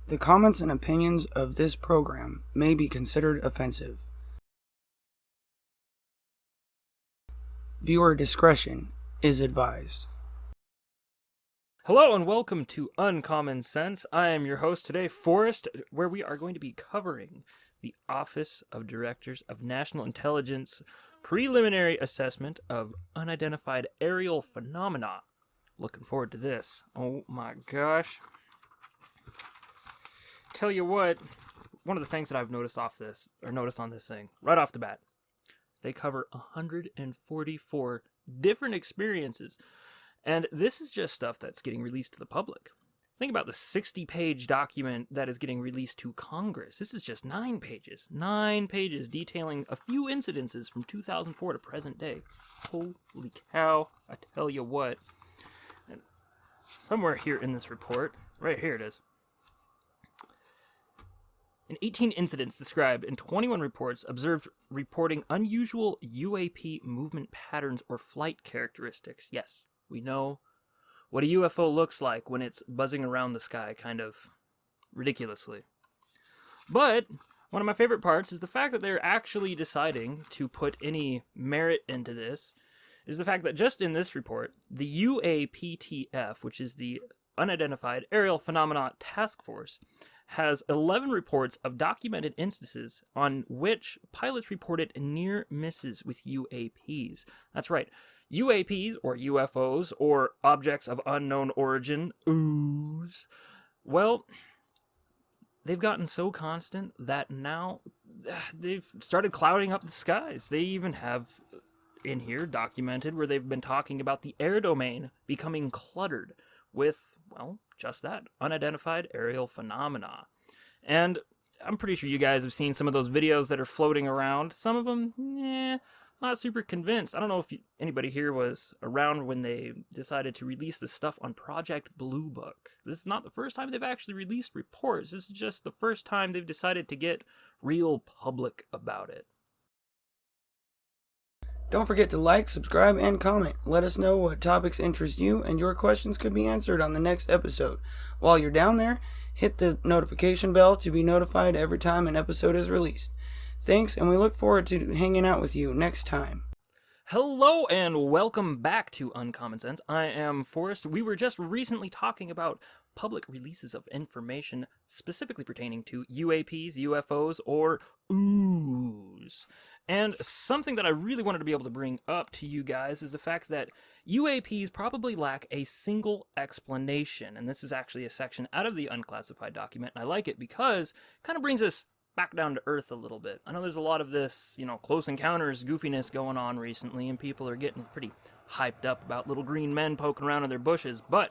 The comments and opinions of this program may be considered offensive. Viewer discretion is advised. Hello and welcome to Uncommon Sense. I am your host today, Forrest, where we are going to be covering the Office of Directors of National Intelligence preliminary assessment of unidentified aerial phenomena. Looking forward to this. Oh my gosh. Tell you what, one of the things that I've noticed on this thing, right off the bat, is they cover 144 different experiences. And this is just stuff that's getting released to the public. Think about the 60-page document that is getting released to Congress. This is just 9 pages. 9 pages detailing a few incidences from 2004 to present day. Holy cow, I tell you what. And somewhere here in this report, right here it is. In 18 incidents described in 21 reports observed reporting unusual UAP movement patterns or flight characteristics. Yes, we know what a UFO looks like when it's buzzing around the sky, kind of ridiculously. But one of my favorite parts is the fact that they're actually deciding to put any merit into this, is the fact that just in this report, the UAPTF, which is the Unidentified Aerial Phenomena Task Force, has 11 reports of documented instances on which pilots reported near misses with UAPs. That's right. UAPs, or UFOs, or objects of unknown origin, OOs, well, they've gotten so constant that now they've started clouding up the skies. They even have in here documented where they've been talking about the air domain becoming cluttered with, well, just that, unidentified aerial phenomena. And I'm pretty sure you guys have seen some of those videos that are floating around. Some of them, not super convinced. I don't know if anybody here was around when they decided to release this stuff on Project Blue Book. This is not the first time they've actually released reports. This is just the first time they've decided to get real public about it. Don't forget to like, subscribe, and comment. Let us know what topics interest you, and your questions could be answered on the next episode. While you're down there, hit the notification bell to be notified every time an episode is released. Thanks, and we look forward to hanging out with you next time. Hello and welcome back to Uncommon Sense. I am Forrest. We were just recently talking about public releases of information specifically pertaining to UAPs, UFOs, or OOs. And something that I really wanted to be able to bring up to you guys is the fact that UAPs probably lack a single explanation. And this is actually a section out of the unclassified document, and I like it because it kind of brings us back down to earth a little bit. I know there's a lot of this, close encounters goofiness going on recently, and people are getting pretty hyped up about little green men poking around in their bushes, but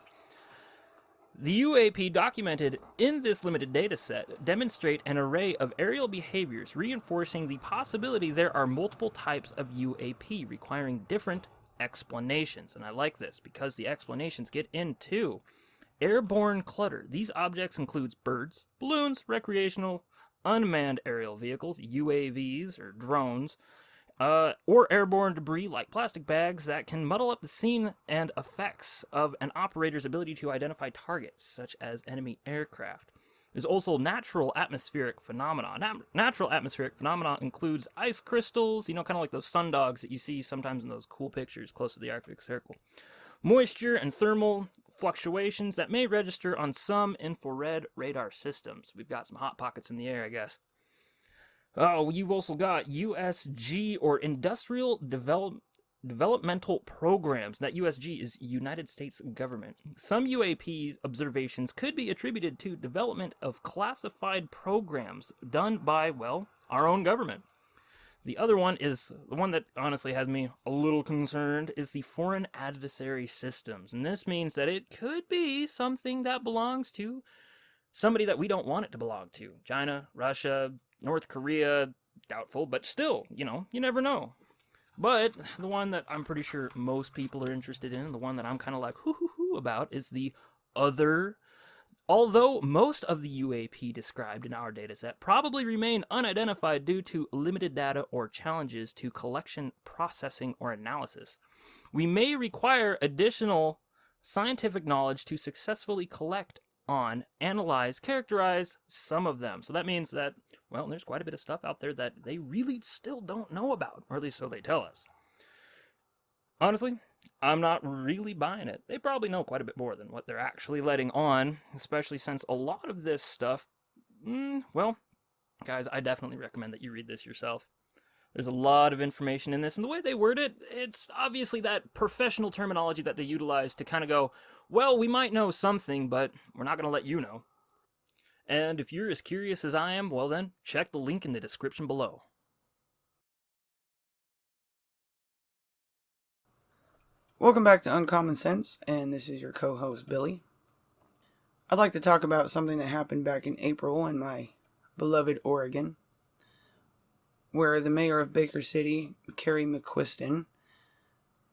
the UAP documented in this limited data set demonstrate an array of aerial behaviors, reinforcing the possibility there are multiple types of UAP requiring different explanations. And I like this because the explanations get into airborne clutter. These objects includes birds, balloons, recreational, unmanned aerial vehicles, UAVs or drones, or airborne debris like plastic bags that can muddle up the scene and effects of an operator's ability to identify targets, such as enemy aircraft. There's also natural atmospheric phenomena. Natural atmospheric phenomena includes ice crystals, kind of like those sundogs that you see sometimes in those cool pictures close to the Arctic Circle. Moisture and thermal fluctuations that may register on some infrared radar systems. We've got some hot pockets in the air, I guess. Oh, you've also got USG, or Industrial Developmental Programs. That USG is United States government. Some UAP observations could be attributed to development of classified programs done by, well, our own government. The other one is, the one that honestly has me a little concerned, is the foreign adversary systems. And this means that it could be something that belongs to somebody that we don't want it to belong to. China, Russia, North Korea, doubtful, but still, you never know. But the one that I'm pretty sure most people are interested in, the one that I'm kind of like hoo about, is the other. Although most of the UAP described in our dataset probably remain unidentified due to limited data or challenges to collection, processing, or analysis, we may require additional scientific knowledge to successfully collect on, analyze, characterize some of them. So that means that, well, there's quite a bit of stuff out there that they really still don't know about, or at least so they tell us. Honestly, I'm not really buying it. They probably know quite a bit more than what they're actually letting on, especially since a lot of this stuff, well, guys, I definitely recommend that you read this yourself. There's a lot of information in this, and the way they word it, it's obviously that professional terminology that they utilize to kind of go, well, we might know something, but we're not going to let you know. And if you're as curious as I am, well then, check the link in the description below. Welcome back to Uncommon Sense, and this is your co-host, Billy. I'd like to talk about something that happened back in April in my beloved Oregon, where the mayor of Baker City, Carrie McQuiston,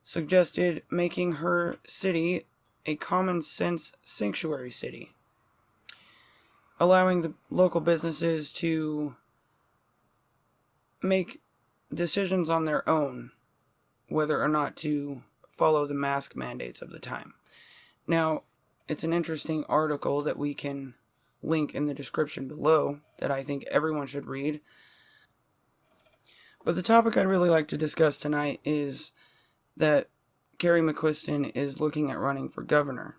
suggested making her city a common sense sanctuary city, allowing the local businesses to make decisions on their own whether or not to follow the mask mandates of the time. Now, it's an interesting article that we can link in the description below that I think everyone should read. But the topic I'd really like to discuss tonight is that Carrie McQuiston is looking at running for governor.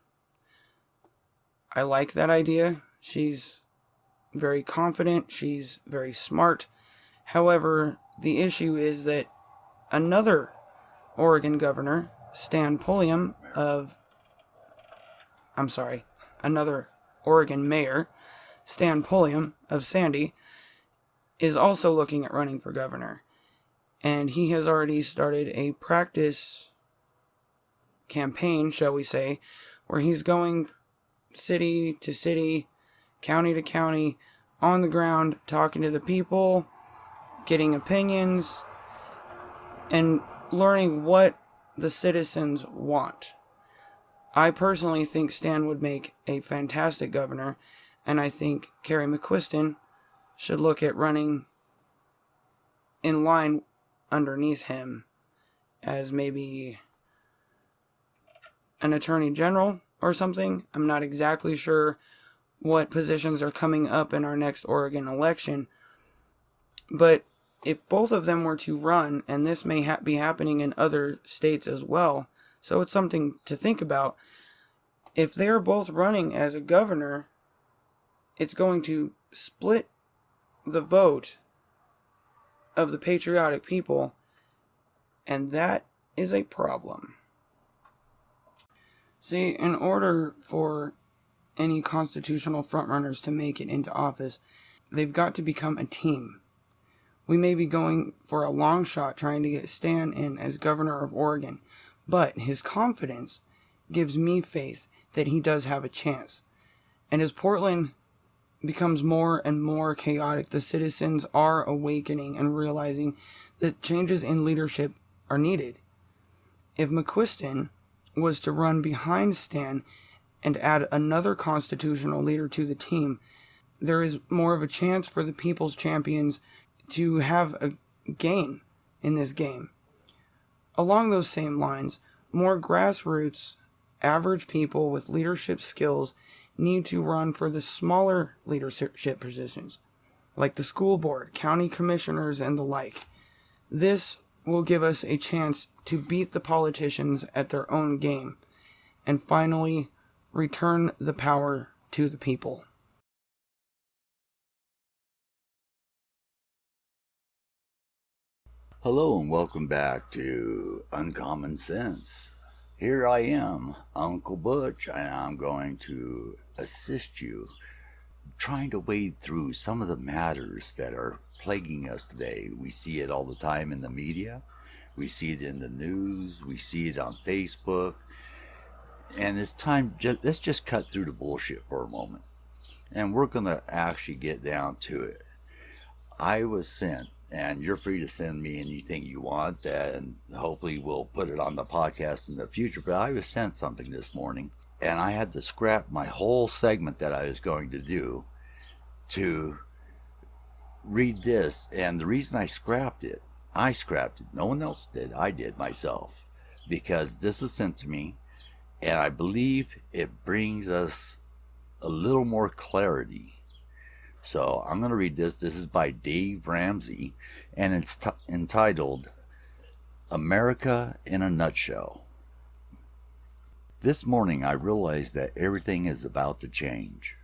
I like that idea. She's very confident. She's very smart. However, the issue is that another Oregon governor, another Oregon mayor, Stan Pulliam of Sandy, is also looking at running for governor. And he has already started a practice campaign, shall we say, where he's going city to city, county to county, on the ground, talking to the people, getting opinions, and learning what the citizens want. I personally think Stan would make a fantastic governor, and I think Carrie McQuiston should look at running in line underneath him as maybe an attorney general or something. I'm not exactly sure what positions are coming up in our next Oregon election, but if both of them were to run, and this may be happening in other states as well, so it's something to think about. If they're both running as a governor, it's going to split the vote of the patriotic people, and that is a problem. See, in order for any constitutional frontrunners to make it into office, they've got to become a team. We may be going for a long shot trying to get Stan in as governor of Oregon, but his confidence gives me faith that he does have a chance. And as Portland becomes more and more chaotic, the citizens are awakening and realizing that changes in leadership are needed. If McQuiston was to run behind Stan and add another constitutional leader to the team, there is more of a chance for the people's champions to have a gain in this game. Along those same lines, more grassroots, average people with leadership skills need to run for the smaller leadership positions, like the school board, county commissioners, and the like. This will give us a chance to beat the politicians at their own game, and finally return the power to the people. Hello and welcome back to Uncommon Sense. Here I am, Uncle Butch, and I'm going to assist you trying to wade through some of the matters that are plaguing us today. We see it all the time in the media, we see it in the news, we see it on Facebook, and it's time, let's just cut through the bullshit for a moment, and we're going to actually get down to it. I was sent, and you're free to send me anything you want, that, and hopefully we'll put it on the podcast in the future, but I was sent something this morning, and I had to scrap my whole segment that I was going to do to read this. And the reason I scrapped it, no one else did, I did myself, because this was sent to me, and I believe it brings us a little more clarity. So I'm going to read this. This is by Dave Ramsey, and it's entitled America in a Nutshell. This morning I realized that everything is about to change.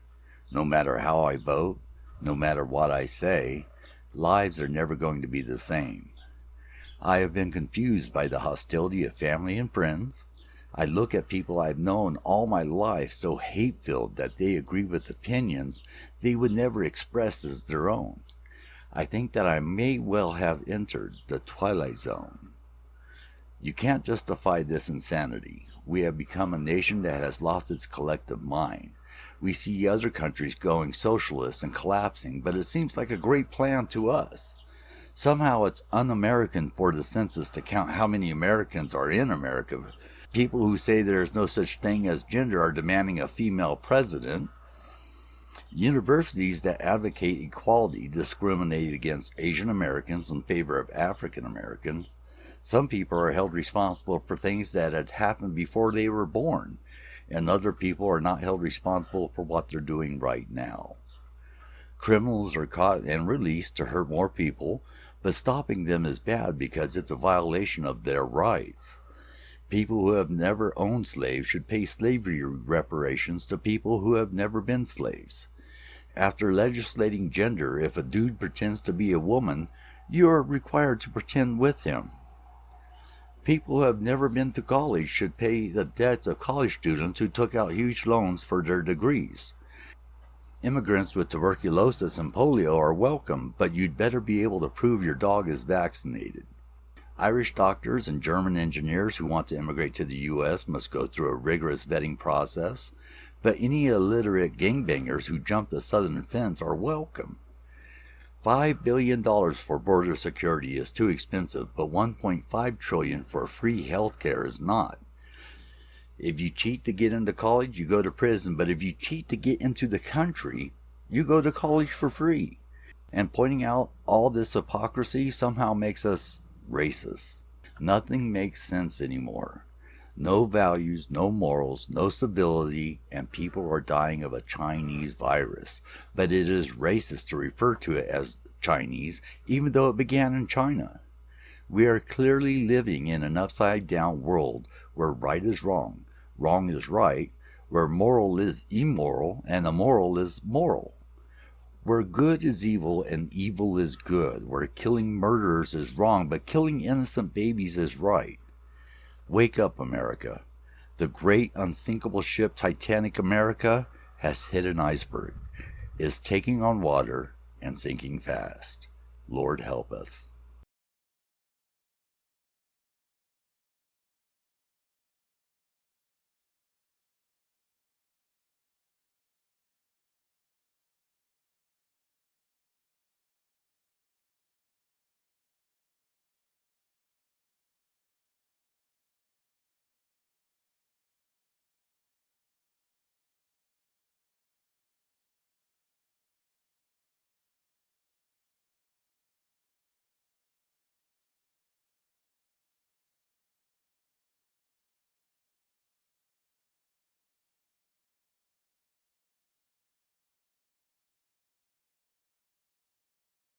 No matter how I vote, no matter what I say, lives are never going to be the same. I have been confused by the hostility of family and friends. I look at people I've known all my life so hate-filled that they agree with opinions they would never express as their own. I think that I may well have entered the twilight zone. You can't justify this insanity. We have become a nation that has lost its collective mind. We see other countries going socialist and collapsing, but it seems like a great plan to us. Somehow it's un-American for the census to count how many Americans are in America. People who say there is no such thing as gender are demanding a female president. Universities that advocate equality discriminate against Asian Americans in favor of African Americans. Some people are held responsible for things that had happened before they were born, and other people are not held responsible for what they're doing right now. Criminals are caught and released to hurt more people, but stopping them is bad because it's a violation of their rights. People who have never owned slaves should pay slavery reparations to people who have never been slaves. After legislating gender, if a dude pretends to be a woman, you are required to pretend with him. People who have never been to college should pay the debts of college students who took out huge loans for their degrees. Immigrants with tuberculosis and polio are welcome, but you'd better be able to prove your dog is vaccinated. Irish doctors and German engineers who want to immigrate to the U.S. must go through a rigorous vetting process, but any illiterate gangbangers who jump the southern fence are welcome. $5 billion for border security is too expensive, but $1.5 trillion for free health care is not. If you cheat to get into college, you go to prison, but if you cheat to get into the country, you go to college for free. And pointing out all this hypocrisy somehow makes us racist. Nothing makes sense anymore. No values, no morals, no civility, and people are dying of a Chinese virus. But it is racist to refer to it as Chinese, even though it began in China. We are clearly living in an upside-down world where right is wrong, wrong is right, where moral is immoral, and immoral is moral. Where good is evil and evil is good, where killing murderers is wrong, but killing innocent babies is right. Wake up, America. The great unsinkable ship Titanic America has hit an iceberg, is taking on water and sinking fast. Lord help us.